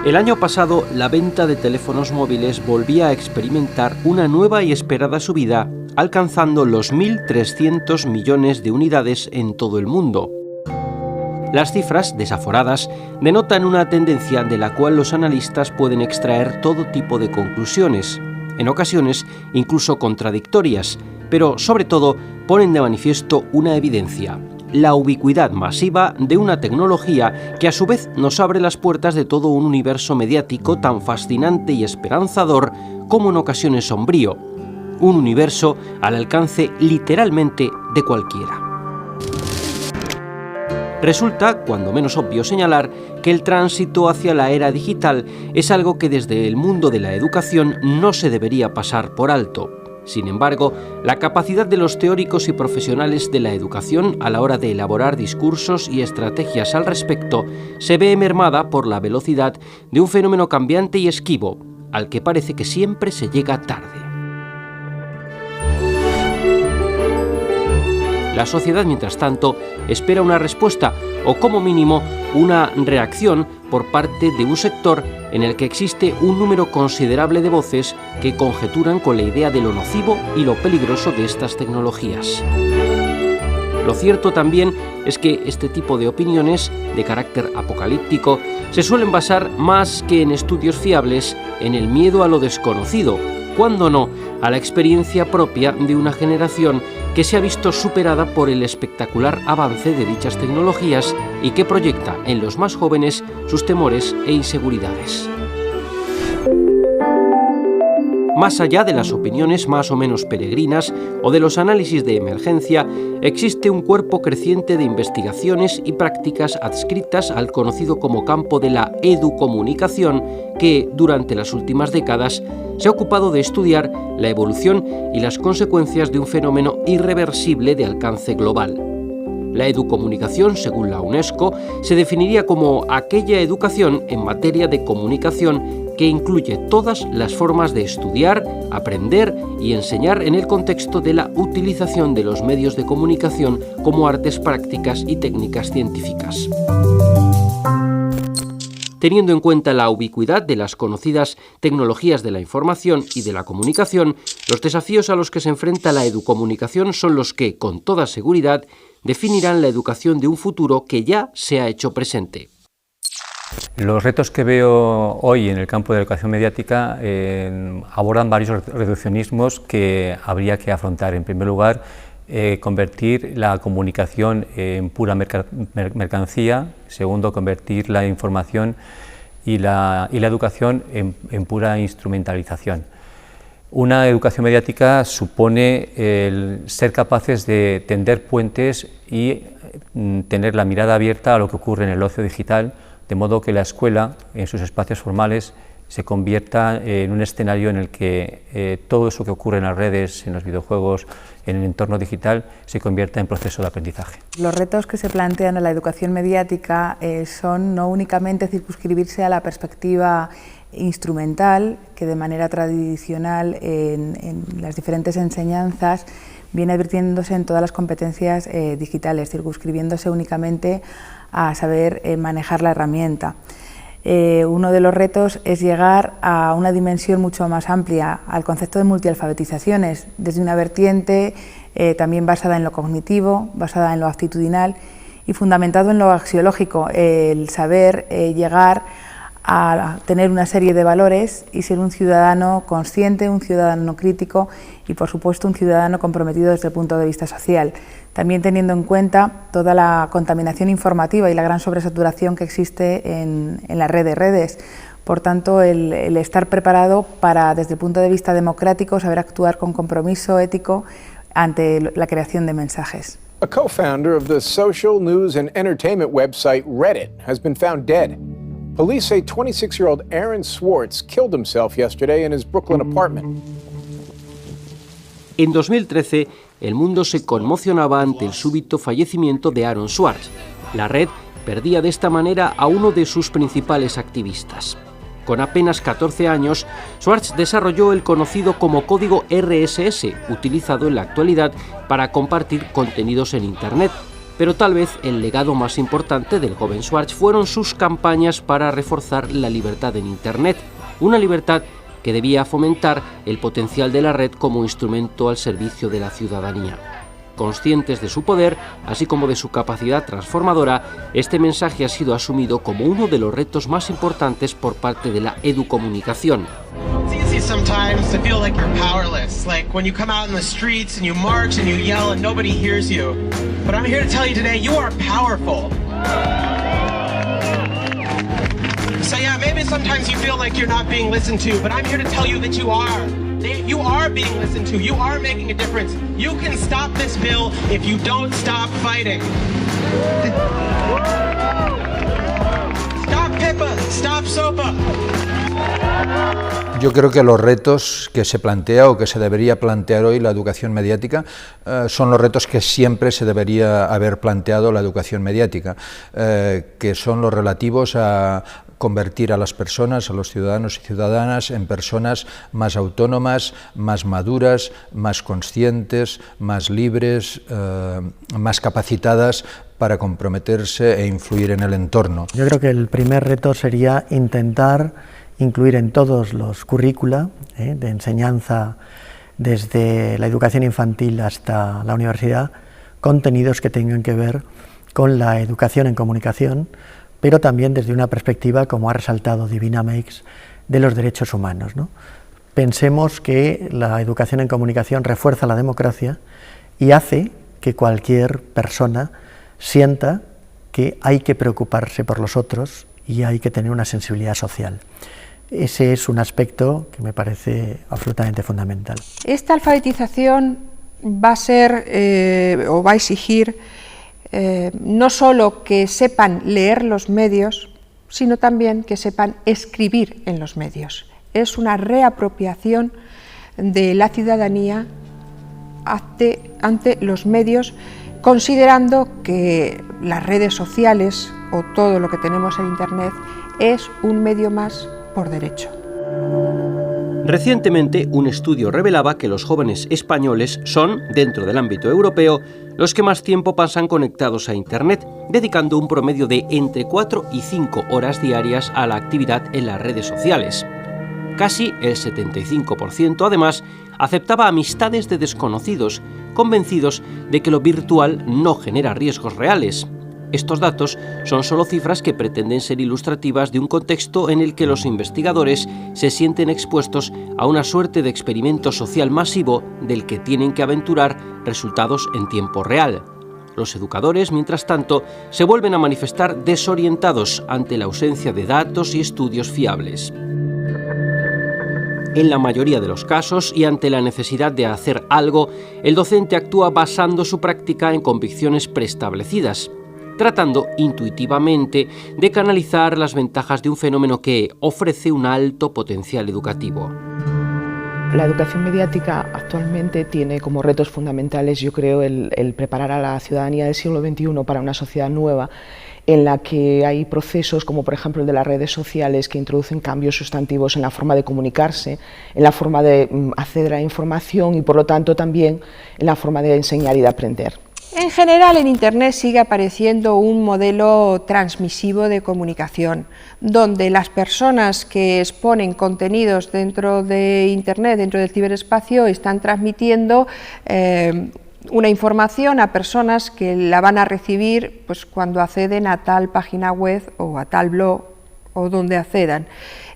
El año pasado, la venta de teléfonos móviles volvía a experimentar una nueva y esperada subida, alcanzando los 1.300 millones de unidades en todo el mundo. Las cifras, desaforadas, denotan una tendencia de la cual los analistas pueden extraer todo tipo de conclusiones, en ocasiones incluso contradictorias, pero sobre todo ponen de manifiesto una evidencia: la ubicuidad masiva de una tecnología que a su vez nos abre las puertas de todo un universo mediático tan fascinante y esperanzador como en ocasiones sombrío, un universo al alcance literalmente de cualquiera. Resulta, cuando menos obvio, señalar que el tránsito hacia la era digital es algo que desde el mundo de la educación no se debería pasar por alto. Sin embargo, la capacidad de los teóricos y profesionales de la educación a la hora de elaborar discursos y estrategias al respecto se ve mermada por la velocidad de un fenómeno cambiante y esquivo, al que parece que siempre se llega tarde. La sociedad, mientras tanto, espera una respuesta o, como mínimo, una reacción por parte de un sector en el que existe un número considerable de voces que conjeturan con la idea de lo nocivo y lo peligroso de estas tecnologías. Lo cierto también es que este tipo de opiniones, de carácter apocalíptico, se suelen basar más que en estudios fiables en el miedo a lo desconocido, cuando no a la experiencia propia de una generación que se ha visto superada por el espectacular avance de dichas tecnologías y que proyecta en los más jóvenes sus temores e inseguridades. Más allá de las opiniones más o menos peregrinas o de los análisis de emergencia, existe un cuerpo creciente de investigaciones y prácticas adscritas al conocido como campo de la educomunicación, que, durante las últimas décadas, se ha ocupado de estudiar la evolución y las consecuencias de un fenómeno irreversible de alcance global. La educomunicación, según la UNESCO, se definiría como aquella educación en materia de comunicación que incluye todas las formas de estudiar, aprender y enseñar en el contexto de la utilización de los medios de comunicación como artes prácticas y técnicas científicas. Teniendo en cuenta la ubicuidad de las conocidas tecnologías de la información y de la comunicación, los desafíos a los que se enfrenta la educomunicación son los que, con toda seguridad, definirán la educación de un futuro que ya se ha hecho presente. Los retos que veo hoy en el campo de la educación mediática abordan varios reduccionismos que habría que afrontar. En primer lugar, convertir la comunicación en pura mercancía. Segundo, convertir la información y la educación en pura instrumentalización. Una educación mediática supone el ser capaces de tender puentes y tener la mirada abierta a lo que ocurre en el ocio digital, de modo que la escuela, en sus espacios formales, se convierta en un escenario en el que todo eso que ocurre en las redes, en los videojuegos, en el entorno digital, se convierta en proceso de aprendizaje. Los retos que se plantean en la educación mediática son no únicamente circunscribirse a la perspectiva instrumental, que de manera tradicional en las diferentes enseñanzas viene advirtiéndose en todas las competencias digitales, circunscribiéndose únicamente a saber manejar la herramienta. Uno de los retos es llegar a una dimensión mucho más amplia, al concepto de multialfabetizaciones, desde una vertiente también basada en lo cognitivo, basada en lo actitudinal y fundamentado en lo axiológico, el saber llegar a tener una serie de valores y ser un ciudadano consciente, un ciudadano crítico y, por supuesto, un ciudadano comprometido desde el punto de vista social. También teniendo en cuenta toda la contaminación informativa y la gran sobresaturación que existe en la red de redes. Por tanto, el estar preparado para, desde el punto de vista democrático, saber actuar con compromiso ético ante la creación de mensajes. A co-founder of the social news and entertainment website Reddit has been found dead. Police say 26-year-old Aaron Swartz killed himself yesterday in his Brooklyn apartment. En 2013, el mundo se conmocionaba ante el súbito fallecimiento de Aaron Swartz. La red perdía de esta manera a uno de sus principales activistas. Con apenas 14 años, Swartz desarrolló el conocido como código RSS, utilizado en la actualidad para compartir contenidos en Internet. pero tal vez el legado más importante del joven Schwartz fueron sus campañas para reforzar la libertad en Internet, una libertad que debía fomentar el potencial de la red como instrumento al servicio de la ciudadanía. Conscientes de su poder, así como de su capacidad transformadora, este mensaje ha sido asumido como uno de los retos más importantes por parte de la educomunicación. Sometimes to feel like you're powerless, like when you come out in the streets and you march and you yell and nobody hears you. But I'm here to tell you today, you are powerful. So yeah, maybe sometimes you feel like you're not being listened to, but I'm here to tell you that you are. You are being listened to. You are making a difference. You can stop this bill if you don't stop fighting. Stop PIPA, stop SOPA. Yo creo que los retos que se plantea o que se debería plantear hoy la educación mediática son los retos que siempre se debería haber planteado la educación mediática, que son los relativos a convertir a las personas, a los ciudadanos y ciudadanas, en personas más autónomas, más maduras, más conscientes, más libres, más capacitadas para comprometerse e influir en el entorno. Yo creo que el primer reto sería intentar incluir en todos los currícula de enseñanza, desde la educación infantil hasta la universidad, contenidos que tengan que ver con la educación en comunicación, pero también desde una perspectiva, como ha resaltado Divina Makes, de los derechos humanos, ¿no? Pensemos que la educación en comunicación refuerza la democracia y hace que cualquier persona sienta que hay que preocuparse por los otros y hay que tener una sensibilidad social. Ese es un aspecto que me parece absolutamente fundamental. Esta alfabetización va a ser o va a exigir no solo que sepan leer los medios, sino también que sepan escribir en los medios. Es una reapropiación de la ciudadanía ante los medios, considerando que las redes sociales o todo lo que tenemos en Internet es un medio más por derecho. Recientemente, un estudio revelaba que los jóvenes españoles son, dentro del ámbito europeo, los que más tiempo pasan conectados a Internet, dedicando un promedio de entre 4 y 5 horas diarias a la actividad en las redes sociales. Casi el 75%, además, aceptaba amistades de desconocidos, convencidos de que lo virtual no genera riesgos reales. Estos datos son solo cifras que pretenden ser ilustrativas de un contexto en el que los investigadores se sienten expuestos a una suerte de experimento social masivo del que tienen que aventurar resultados en tiempo real. Los educadores, mientras tanto, se vuelven a manifestar desorientados ante la ausencia de datos y estudios fiables. En la mayoría de los casos, y ante la necesidad de hacer algo, el docente actúa basando su práctica en convicciones preestablecidas, tratando intuitivamente de canalizar las ventajas de un fenómeno que ofrece un alto potencial educativo. La educación mediática actualmente tiene como retos fundamentales, yo creo, el preparar a la ciudadanía del siglo XXI para una sociedad nueva, en la que hay procesos como por ejemplo el de las redes sociales que introducen cambios sustantivos en la forma de comunicarse, en la forma de acceder a la información y por lo tanto también en la forma de enseñar y de aprender. En general, en Internet sigue apareciendo un modelo transmisivo de comunicación, donde las personas que exponen contenidos dentro de Internet, dentro del ciberespacio, están transmitiendo una información a personas que la van a recibir pues, cuando acceden a tal página web o a tal blog o donde accedan.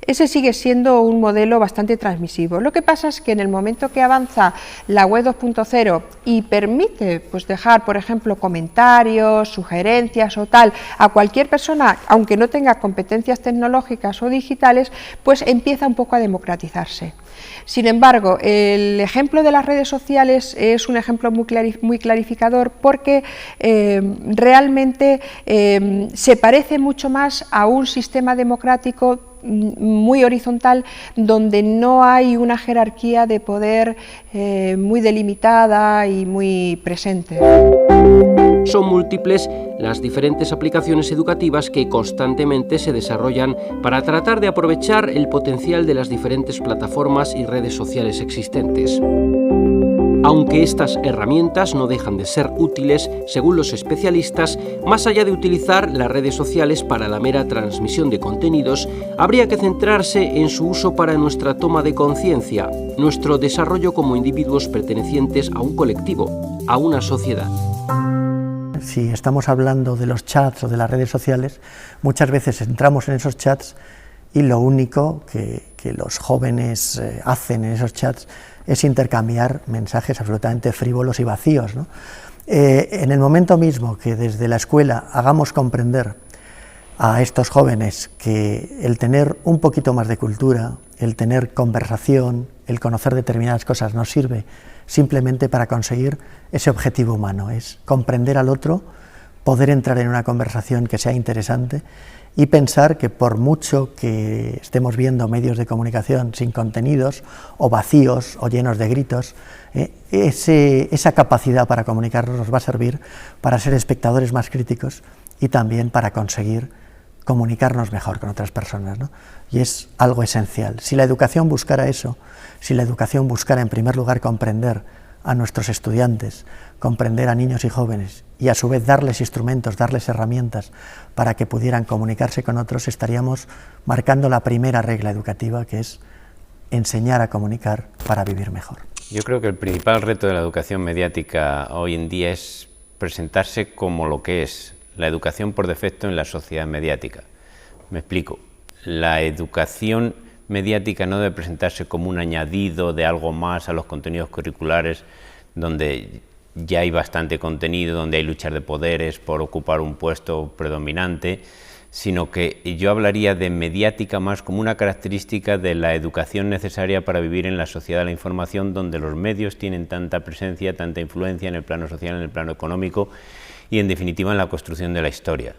Ese sigue siendo un modelo bastante transmisivo. Lo que pasa es que en el momento que avanza la web 2.0 y permite pues, dejar, por ejemplo, comentarios, sugerencias o tal a cualquier persona, aunque no tenga competencias tecnológicas o digitales, pues empieza un poco a democratizarse. Sin embargo, el ejemplo de las redes sociales es un ejemplo muy clarificador porque realmente se parece mucho más a un sistema democrático muy horizontal, donde no hay una jerarquía de poder muy delimitada y muy presente. Son múltiples las diferentes aplicaciones educativas que constantemente se desarrollan para tratar de aprovechar el potencial de las diferentes plataformas y redes sociales existentes. Aunque estas herramientas no dejan de ser útiles, según los especialistas, más allá de utilizar las redes sociales para la mera transmisión de contenidos, habría que centrarse en su uso para nuestra toma de conciencia, nuestro desarrollo como individuos pertenecientes a un colectivo, a una sociedad. Si estamos hablando de los chats o de las redes sociales, muchas veces entramos en esos chats y lo único que los jóvenes hacen en esos chats es intercambiar mensajes absolutamente frívolos y vacíos, ¿no? En el momento mismo que desde la escuela hagamos comprender a estos jóvenes que el tener un poquito más de cultura, el tener conversación, el conocer determinadas cosas nos sirve simplemente para conseguir ese objetivo humano, es comprender al otro, poder entrar en una conversación que sea interesante y pensar que por mucho que estemos viendo medios de comunicación sin contenidos o vacíos o llenos de gritos, esa capacidad para comunicarnos nos va a servir para ser espectadores más críticos y también para conseguir comunicarnos mejor con otras personas, ¿no? Y es algo esencial. Si la educación buscara eso, si la educación buscara en primer lugar comprender a nuestros estudiantes, comprender a niños y jóvenes y a su vez darles instrumentos, darles herramientas para que pudieran comunicarse con otros, estaríamos marcando la primera regla educativa, que es enseñar a comunicar para vivir mejor. Yo creo que el principal reto de la educación mediática hoy en día es presentarse como lo que es la educación por defecto en la sociedad mediática. Me explico. La educación mediática no debe presentarse como un añadido de algo más a los contenidos curriculares, donde ya hay bastante contenido, donde hay luchas de poderes por ocupar un puesto predominante, sino que yo hablaría de mediática más como una característica de la educación necesaria para vivir en la sociedad de la información, donde los medios tienen tanta presencia, tanta influencia en el plano social, en el plano económico y en definitiva en la construcción de la historia.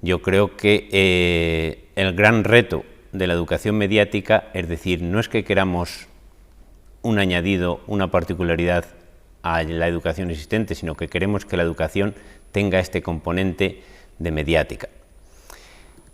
Yo creo que el gran reto de la educación mediática, es decir, no es que queramos un añadido, una particularidad a la educación existente, sino que queremos que la educación tenga este componente de mediática.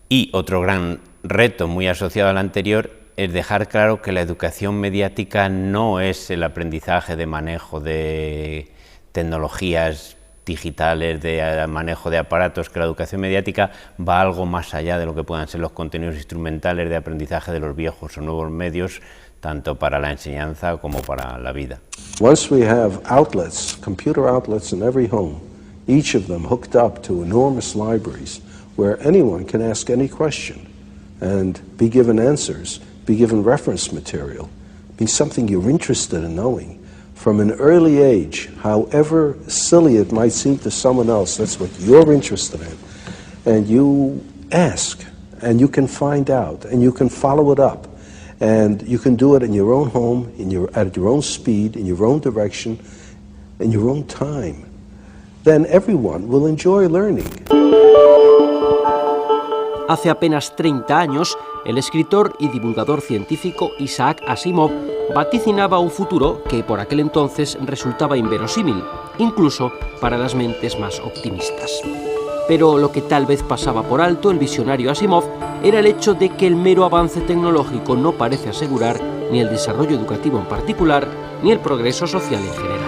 Y otro gran reto muy asociado al anterior es dejar claro que la educación mediática no es el aprendizaje de manejo de tecnologías digitales, de manejo de aparatos, que la educación mediática va algo más allá de lo que puedan ser los contenidos instrumentales de aprendizaje de los viejos o nuevos medios, tanto para la enseñanza como para la vida. Once we have outlets, computer outlets in every home, each of them hooked up to enormous libraries where anyone can ask any question and be given answers, be given reference material, be something you're interested in knowing. From an early age, however silly it might seem to someone else, that's what you're interested in. And you ask, and you can find out, and you can follow it up. And you can do it in your own home, at your own speed, in your own direction, in your own time. Then everyone will enjoy learning. Hace apenas 30 años, el escritor y divulgador científico Isaac Asimov vaticinaba un futuro que por aquel entonces resultaba inverosímil, incluso para las mentes más optimistas. Pero lo que tal vez pasaba por alto el visionario Asimov era el hecho de que el mero avance tecnológico no parece asegurar ni el desarrollo educativo en particular, ni el progreso social en general.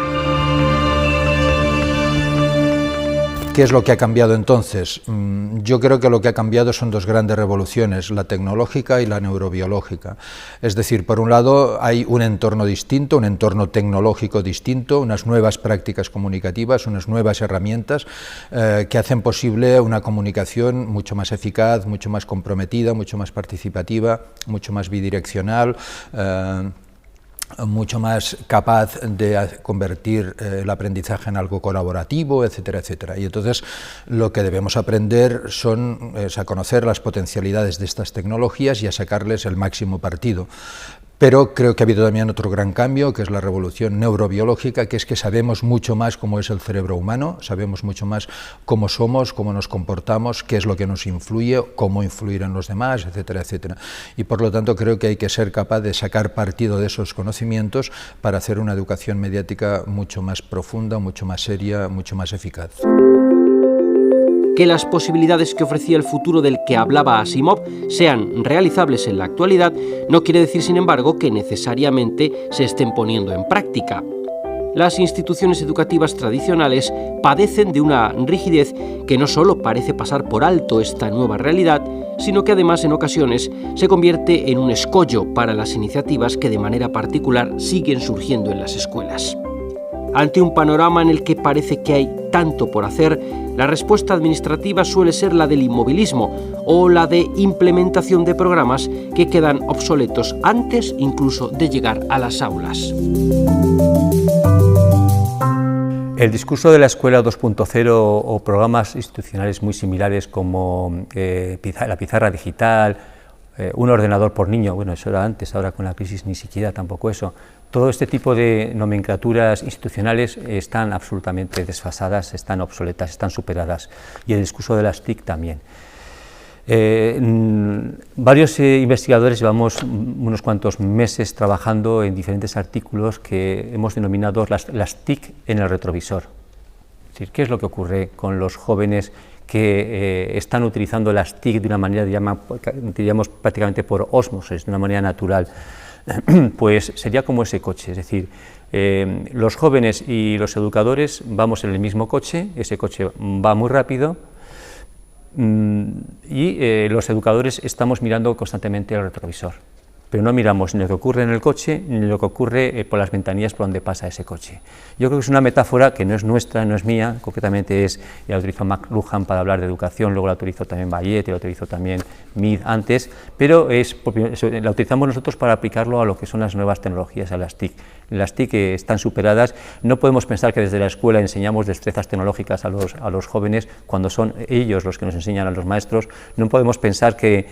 ¿Qué es lo que ha cambiado entonces? Yo creo que lo que ha cambiado son dos grandes revoluciones, la tecnológica y la neurobiológica. Es decir, por un lado hay un entorno distinto, un entorno tecnológico distinto, unas nuevas prácticas comunicativas, unas nuevas herramientas que hacen posible una comunicación mucho más eficaz, mucho más comprometida, mucho más participativa, mucho más bidireccional, mucho más capaz de convertir el aprendizaje en algo colaborativo, etcétera, etcétera. Y entonces lo que debemos aprender es a conocer las potencialidades de estas tecnologías y a sacarles el máximo partido. Pero creo que ha habido también otro gran cambio, que es la revolución neurobiológica, que es que sabemos mucho más cómo es el cerebro humano, sabemos mucho más cómo somos, cómo nos comportamos, qué es lo que nos influye, cómo influir en los demás, etcétera, etcétera. Y por lo tanto creo que hay que ser capaz de sacar partido de esos conocimientos para hacer una educación mediática mucho más profunda, mucho más seria, mucho más eficaz. Que las posibilidades que ofrecía el futuro del que hablaba Asimov sean realizables en la actualidad no quiere decir, sin embargo, que necesariamente se estén poniendo en práctica. las instituciones educativas tradicionales padecen de una rigidez que no solo parece pasar por alto esta nueva realidad, sino que además en ocasiones se convierte en un escollo para las iniciativas que de manera particular siguen surgiendo en las escuelas. Ante un panorama en el que parece que hay tanto por hacer, la respuesta administrativa suele ser la del inmovilismo o la de implementación de programas que quedan obsoletos antes incluso de llegar a las aulas. El discurso de la Escuela 2.0 o programas institucionales muy similares como la pizarra digital, un ordenador por niño, bueno, eso era antes, ahora con la crisis ni siquiera tampoco eso. Todo este tipo de nomenclaturas institucionales están absolutamente desfasadas, están obsoletas, están superadas, y el discurso de las TIC también. Varios investigadores llevamos unos cuantos meses trabajando en diferentes artículos que hemos denominado las TIC en el retrovisor. Es decir, ¿qué es lo que ocurre con los jóvenes que están utilizando las TIC de una manera, diríamos, prácticamente por ósmosis, de una manera natural? Pues sería como ese coche, es decir, los jóvenes y los educadores vamos en el mismo coche, ese coche va muy rápido y los educadores estamos mirando constantemente el retrovisor, pero no miramos ni lo que ocurre en el coche ni lo que ocurre por las ventanillas por donde pasa ese coche. Yo creo que es una metáfora que no es nuestra, no es mía, concretamente ya la utilizó McLuhan para hablar de educación, luego la utilizó también Bayet, la utilizó también Mead antes, pero la utilizamos nosotros para aplicarlo a lo que son las nuevas tecnologías, a las TIC. Las TIC están superadas, no podemos pensar que desde la escuela enseñamos destrezas tecnológicas a los jóvenes cuando son ellos los que nos enseñan a los maestros, no podemos pensar que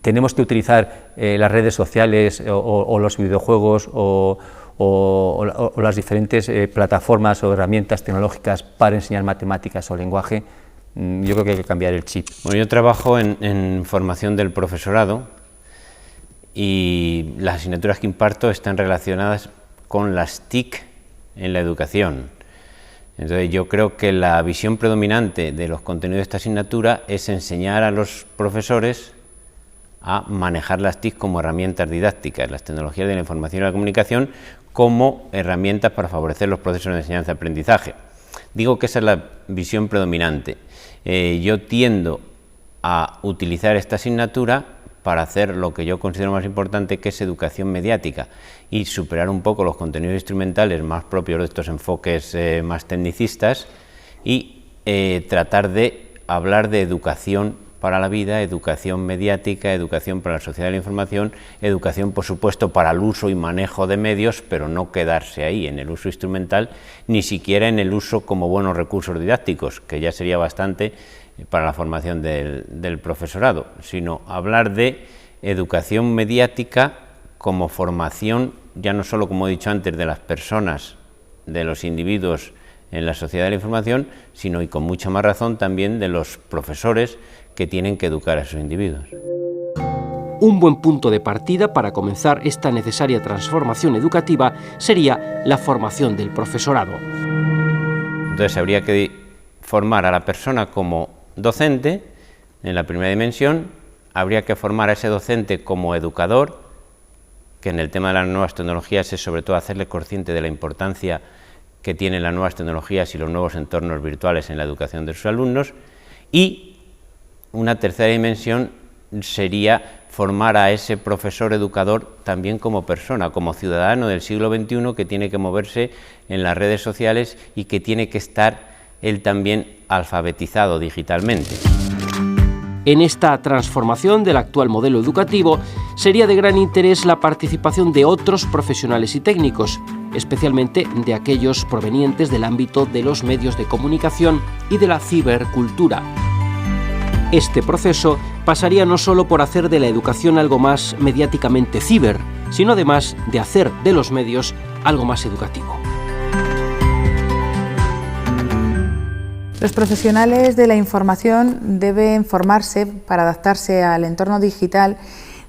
tenemos que utilizar las redes sociales o los videojuegos o las diferentes plataformas o herramientas tecnológicas para enseñar matemáticas o lenguaje. Yo creo que hay que cambiar el chip. Bueno, yo trabajo en formación del profesorado y las asignaturas que imparto están relacionadas con las TIC en la educación. Entonces yo creo que la visión predominante de los contenidos de esta asignatura es enseñar a los profesores a manejar las TIC como herramientas didácticas, las tecnologías de la información y la comunicación como herramientas para favorecer los procesos de enseñanza-aprendizaje. Digo que esa es la visión predominante. Yo tiendo a utilizar esta asignatura para hacer lo que yo considero más importante, que es educación mediática, y superar un poco los contenidos instrumentales más propios de estos enfoques más tecnicistas y tratar de hablar de educación para la vida, educación mediática, educación para la sociedad de la información, educación, por supuesto, para el uso y manejo de medios, pero no quedarse ahí en el uso instrumental, ni siquiera en el uso como buenos recursos didácticos, que ya sería bastante para la formación del profesorado, sino hablar de educación mediática como formación, ya no solo, como he dicho antes, de las personas, de los individuos en la sociedad de la información, sino, y con mucha más razón, también de los profesores que tienen que educar a esos individuos. Un buen punto de partida para comenzar esta necesaria transformación educativa sería la formación del profesorado. Entonces habría que formar a la persona como docente, en la primera dimensión, habría que formar a ese docente como educador, que en el tema de las nuevas tecnologías es sobre todo hacerle consciente de la importancia que tienen las nuevas tecnologías y los nuevos entornos virtuales en la educación de sus alumnos, y una tercera dimensión sería formar a ese profesor educador también como persona, como ciudadano del siglo XXI que tiene que moverse en las redes sociales y que tiene que estar él también alfabetizado digitalmente. En esta transformación del actual modelo educativo sería de gran interés la participación de otros profesionales y técnicos, especialmente de aquellos provenientes del ámbito de los medios de comunicación y de la cibercultura. Este proceso pasaría no solo por hacer de la educación algo más mediáticamente ciber, sino además de hacer de los medios algo más educativo. Los profesionales de la información deben formarse para adaptarse al entorno digital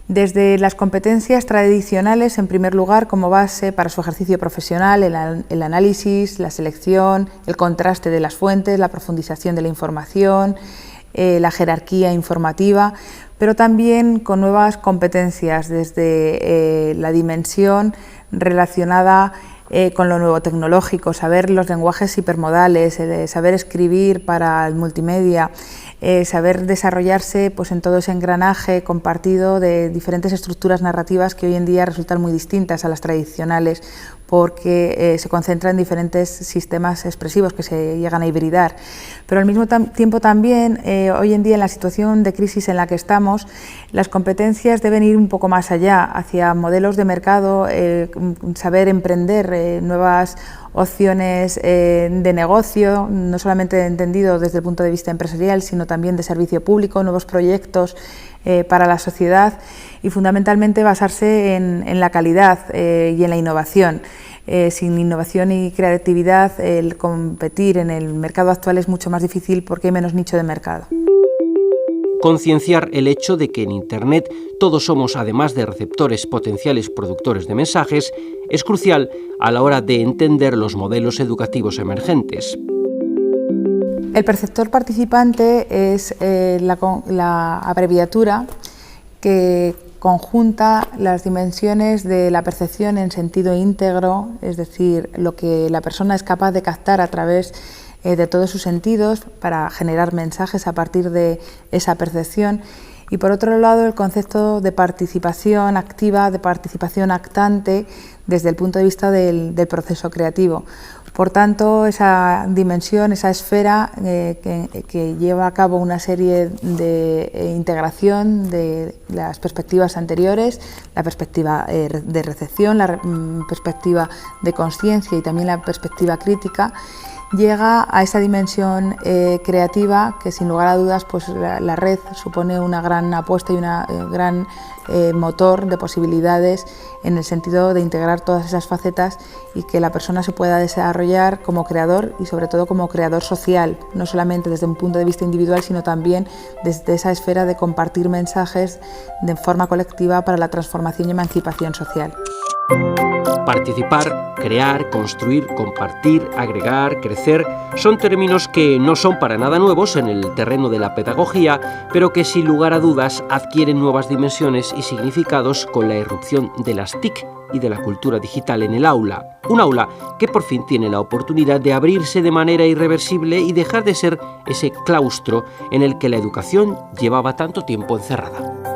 desde las competencias tradicionales, en primer lugar, como base para su ejercicio profesional, el análisis, la selección, el contraste de las fuentes, la profundización de la información, la jerarquía informativa, pero también con nuevas competencias desde la dimensión relacionada con lo nuevo tecnológico, saber los lenguajes hipermodales, saber escribir para el multimedia, saber desarrollarse pues, en todo ese engranaje compartido de diferentes estructuras narrativas que hoy en día resultan muy distintas a las tradicionales, porque se concentra en diferentes sistemas expresivos que se llegan a hibridar. Pero al mismo tiempo también, hoy en día en la situación de crisis en la que estamos, las competencias deben ir un poco más allá, hacia modelos de mercado, saber emprender nuevas opciones de negocio, no solamente entendido desde el punto de vista empresarial, sino también de servicio público, nuevos proyectos para la sociedad y fundamentalmente basarse en la calidad y en la innovación. Sin innovación y creatividad, el competir en el mercado actual es mucho más difícil porque hay menos nicho de mercado. Concienciar el hecho de que en Internet todos somos, además de receptores, potenciales productores de mensajes, es crucial a la hora de entender los modelos educativos emergentes. El perceptor participante es la abreviatura que conjunta las dimensiones de la percepción en sentido íntegro, es decir, lo que la persona es capaz de captar a través de todos sus sentidos para generar mensajes a partir de esa percepción. Y por otro lado, el concepto de participación activa, de participación actante, desde el punto de vista del proceso creativo. Por tanto, esa dimensión, esa esfera que lleva a cabo una serie de integración de las perspectivas anteriores, la perspectiva de recepción, la perspectiva de consciencia y también la perspectiva crítica, llega a esa dimensión creativa que sin lugar a dudas pues, la red supone una gran apuesta y un gran motor de posibilidades en el sentido de integrar todas esas facetas y que la persona se pueda desarrollar como creador y sobre todo como creador social, no solamente desde un punto de vista individual sino también desde esa esfera de compartir mensajes de forma colectiva para la transformación y emancipación social. Participar, crear, construir, compartir, agregar, crecer, son términos que no son para nada nuevos en el terreno de la pedagogía, pero que sin lugar a dudas adquieren nuevas dimensiones y significados con la irrupción de las TIC y de la cultura digital en el aula. Un aula que por fin tiene la oportunidad de abrirse de manera irreversible y dejar de ser ese claustro en el que la educación llevaba tanto tiempo encerrada.